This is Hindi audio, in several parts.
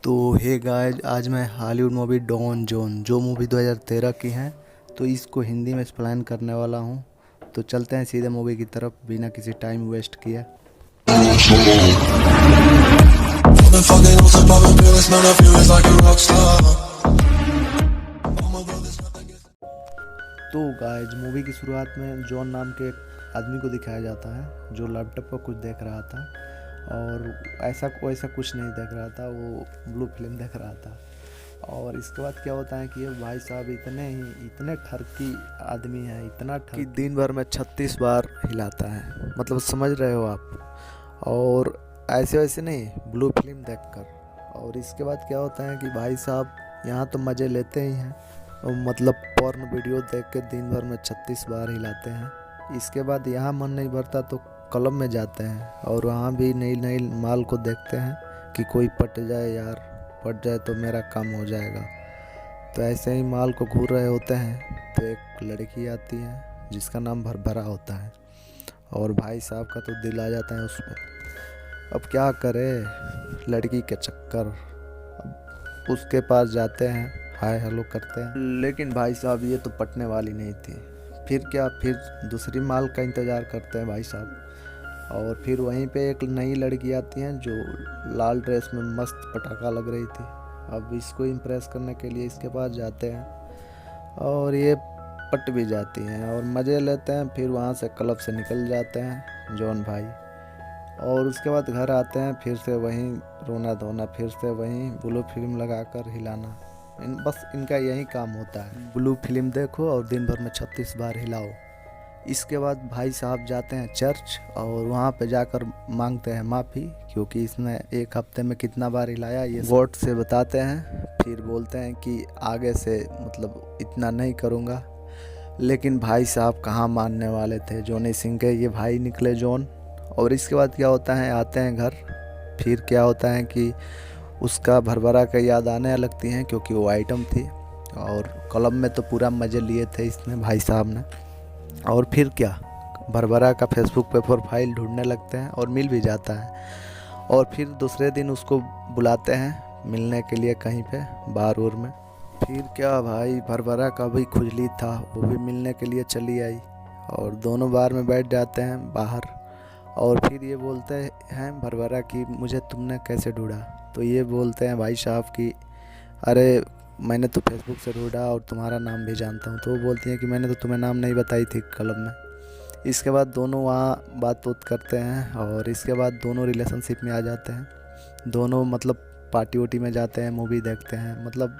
तो हे गाइस, आज मैं हॉलीवुड मूवी डॉन जॉन जो मूवी 2013 की है, तो इसको हिंदी में एक्सप्लेन करने वाला हूँ। तो चलते हैं सीधे मूवी की तरफ बिना किसी टाइम वेस्ट किए। तो गाइस, मूवी की शुरुआत में जॉन नाम के एक आदमी को दिखाया जाता है जो लैपटॉप पर कुछ देख रहा था, और ऐसा कुछ नहीं देख रहा था, वो ब्लू फिल्म देख रहा था। और इसके बाद क्या होता है कि ये भाई साहब इतने ठरकी आदमी हैं, इतना ठरकी दिन भर में 36 बार हिलाता है, मतलब समझ रहे हो आप। और ऐसे वैसे नहीं, ब्लू फिल्म देखकर। और इसके बाद क्या होता है कि भाई साहब यहाँ तो मज़े लेते ही हैं, और मतलब पॉर्न वीडियो देख के दिन भर में 36 बार हिलाते हैं। इसके बाद यहाँ मन नहीं भरता तो क्लब में जाते हैं, और वहाँ भी नई नई माल को देखते हैं कि कोई पट जाए यार, पट जाए तो मेरा काम हो जाएगा। तो ऐसे ही माल को घूर रहे होते हैं तो एक लड़की आती है जिसका नाम भरभरा होता है, और भाई साहब का तो दिल आ जाता है उसमें। अब क्या करे, लड़की के चक्कर। अब उसके पास जाते हैं, हाय हेलो करते हैं, लेकिन भाई साहब ये तो पटने वाली नहीं थी। फिर दूसरी माल का इंतज़ार करते हैं भाई साहब, और फिर वहीं पे एक नई लड़की आती है जो लाल ड्रेस में मस्त पटाखा लग रही थी। अब इसको इम्प्रेस करने के लिए इसके पास जाते हैं, और ये पट भी जाती हैं और मज़े लेते हैं। फिर वहाँ से क्लब से निकल जाते हैं जॉन भाई, और उसके बाद घर आते हैं, फिर से वहीं रोना धोना, फिर से वहीं ब्लू फिल्म लगाकर हिलाना। बस इनका यही काम होता है, ब्लू फिल्म देखो और दिन भर में 36 बार हिलाओ। इसके बाद भाई साहब जाते हैं चर्च, और वहाँ पे जाकर मांगते हैं माफ़ी, क्योंकि इसने एक हफ्ते में कितना बार हिलाया ये गॉड से बताते हैं। फिर बोलते हैं कि आगे से मतलब इतना नहीं करूँगा। लेकिन भाई साहब कहाँ मानने वाले थे, जॉनी सिंह के ये भाई निकले जॉन। और इसके बाद क्या होता है, आते हैं घर। फिर क्या होता है कि उसका भरभरा का याद आने लगती हैं, क्योंकि वो आइटम थी, और क्लब में तो पूरा मज़े लिए थे इसने भाई साहब ने। और फिर क्या, भरभरा का फेसबुक पे प्रोफाइल ढूंढने लगते हैं और मिल भी जाता है। और फिर दूसरे दिन उसको बुलाते हैं मिलने के लिए कहीं पे बार उर में। फिर क्या भाई, भरभरा का भी खुजली था, वो भी मिलने के लिए चली आई, और दोनों बार में बैठ जाते हैं बाहर। और फिर ये बोलते हैं भरभरा कि मुझे तुमने कैसे ढूंढा। तो ये बोलते हैं भाई साहब कि अरे मैंने तो फेसबुक से ढूंढा और तुम्हारा नाम भी जानता हूँ। तो वो बोलती हैं कि मैंने तो तुम्हें नाम नहीं बताई थी क्लब में। इसके बाद दोनों वहाँ बात करते हैं, और इसके बाद दोनों रिलेशनशिप में आ जाते हैं। दोनों मतलब पार्टी वार्टी में जाते हैं, मूवी देखते हैं, मतलब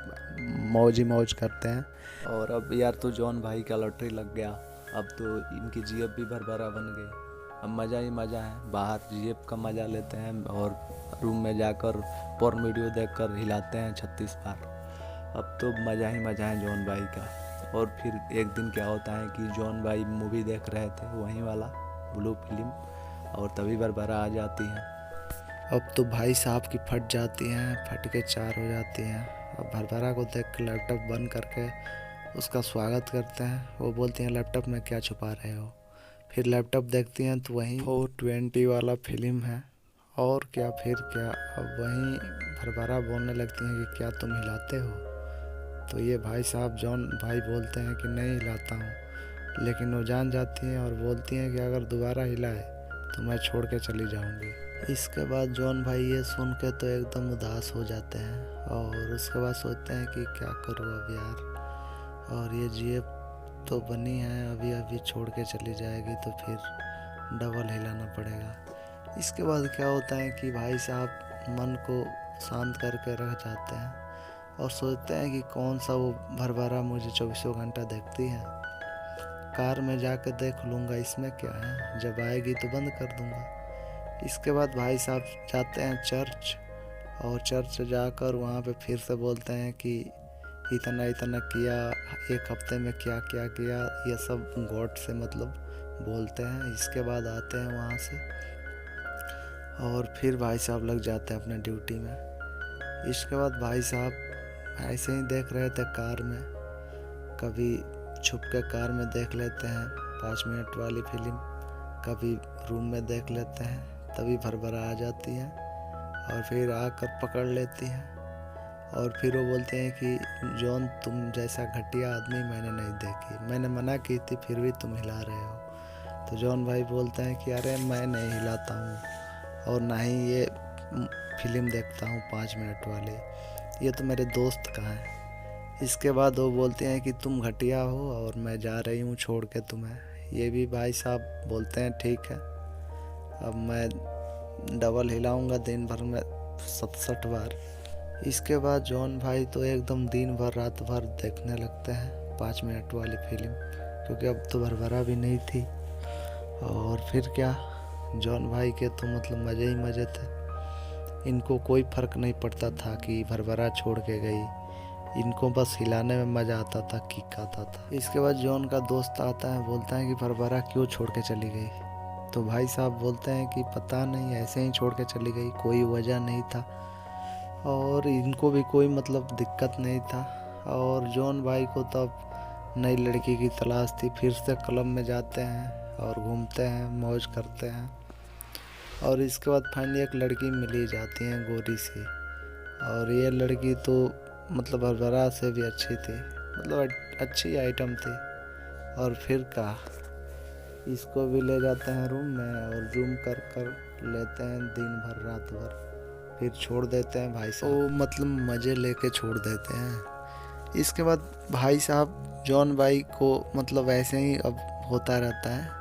मौज ही मौज करते हैं। और अब यार तो जॉन भाई का लॉटरी लग गया, अब तो इनकी जीएफ भी भरभरा बन गई। अब मज़ा ही मज़ा है, बाहर जीएफ का मज़ा लेते हैं और रूम में जाकर पॉर्न वीडियो देखकर हिलाते हैं 36 बार। अब तो मज़ा ही मज़ा है जॉन भाई का। और फिर एक दिन क्या होता है कि जॉन भाई मूवी देख रहे थे, वहीं वाला ब्लू फिल्म, और तभी भरभरा आ जाती है। अब तो भाई साहब की फट जाती हैं, फट के चार हो जाती हैं। अब भरभरा को देख कर लैपटॉप बंद करके उसका स्वागत करते हैं। वो बोलती हैं लैपटॉप में क्या छुपा रहे हो। फिर लैपटॉप देखती हैं तो वहीं 420 वाला फिल्म है। और क्या, फिर क्या, अब वहीं भरभरा बोलने लगती हैं कि क्या तुम हिलाते हो। तो ये भाई साहब जॉन भाई बोलते हैं कि नहीं हिलाता हूँ, लेकिन वो जान जाती हैं और बोलती हैं कि अगर दोबारा हिलाए तो मैं छोड़ के चली जाऊँगी। इसके बाद जॉन भाई ये सुन के तो एकदम उदास हो जाते हैं, और उसके बाद सोचते हैं कि क्या करूँ अब यार, और ये जीएफ तो बनी है, अभी अभी छोड़ के चली जाएगी तो फिर डबल हिलाना पड़ेगा। इसके बाद क्या होता है कि भाई साहब मन को शांत करके रह जाते हैं, और सोचते हैं कि कौन सा वो भरभरा मुझे 24 घंटा देखती है। कार में जाकर देख लूँगा इसमें क्या है, जब आएगी तो बंद कर दूँगा। इसके बाद भाई साहब जाते हैं चर्च, और चर्च जाकर वहाँ पे फिर से बोलते हैं कि इतना इतना किया, एक हफ्ते में क्या क्या किया, ये सब गॉड से मतलब बोलते हैं। इसके बाद आते हैं वहाँ से, और फिर भाई साहब लग जाते हैं अपने ड्यूटी में। इसके बाद भाई साहब ऐसे ही देख रहे थे कार में, कभी छुप के कार में देख लेते हैं 5 मिनट वाली फिल्म, कभी रूम में देख लेते हैं, तभी भरभरा आ जाती है और फिर आकर पकड़ लेती है। और फिर वो बोलते हैं कि जॉन तुम जैसा घटिया आदमी मैंने नहीं देखी, मैंने मना की थी फिर भी तुम हिला रहे हो। तो जॉन भाई बोलते हैं कि अरे मैं नहीं हिलाता हूँ और ना ही ये फिल्म देखता हूँ 5 मिनट वाली, ये तो मेरे दोस्त का है। इसके बाद वो बोलते हैं कि तुम घटिया हो और मैं जा रही हूँ छोड़ के तुम्हें। ये भी भाई साहब बोलते हैं ठीक है, अब मैं डबल हिलाऊंगा दिन भर में 67 बार। इसके बाद जॉन भाई तो एकदम दिन भर रात भर देखने लगते हैं 5 मिनट वाली फिल्म, क्योंकि अब तो भरभरा भी नहीं थी। और फिर क्या, जॉन भाई के तो मतलब मज़े ही मज़े थे, इनको कोई फ़र्क नहीं पड़ता था कि भरभरा छोड़ के गई, इनको बस हिलाने में मज़ा आता था, किक आता था। इसके बाद जॉन का दोस्त आता है, बोलता है कि भरभरा क्यों छोड़ के चली गई। तो भाई साहब बोलते हैं कि पता नहीं, ऐसे ही छोड़ के चली गई, कोई वजह नहीं था और इनको भी कोई मतलब दिक्कत नहीं था। और जॉन भाई को तब नई लड़की की तलाश थी, फिर से क्लब में जाते हैं और घूमते हैं, मौज करते हैं। और इसके बाद फाइनली एक लड़की मिली जाती है गोरी सी, और ये लड़की तो मतलब भरभरा से भी अच्छी थी, मतलब अच्छी आइटम थी। और फिर का इसको भी ले जाते हैं रूम में और जूम कर कर लेते हैं दिन भर रात भर, फिर छोड़ देते हैं भाई साहब। वो मतलब मज़े लेके छोड़ देते हैं। इसके बाद भाई साहब जॉन भाई को मतलब ऐसे ही अब होता रहता है।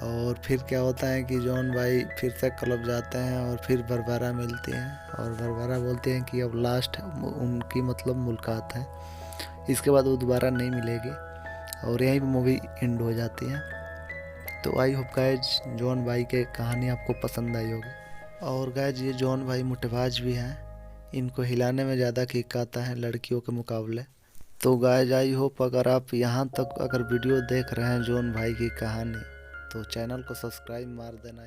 और फिर क्या होता है कि जॉन भाई फिर से क्लब जाते हैं और फिर भरभरा मिलती हैं और भरभरा बोलते हैं कि अब लास्ट उनकी मतलब मुलाकात है, इसके बाद वो दोबारा नहीं मिलेगी और यहीं पे मूवी एंड हो जाती है। तो आई होप गाइज जॉन भाई के कहानी आपको पसंद आई होगी। और गाइज ये जॉन भाई मुठबाज भी हैं, इनको हिलाने में ज़्यादा किक आता है लड़कियों के मुकाबले। तो गाइज आई होप अगर आप यहाँ तक अगर वीडियो देख रहे हैं जॉन भाई की कहानी, तो चैनल को सब्सक्राइब मार देना।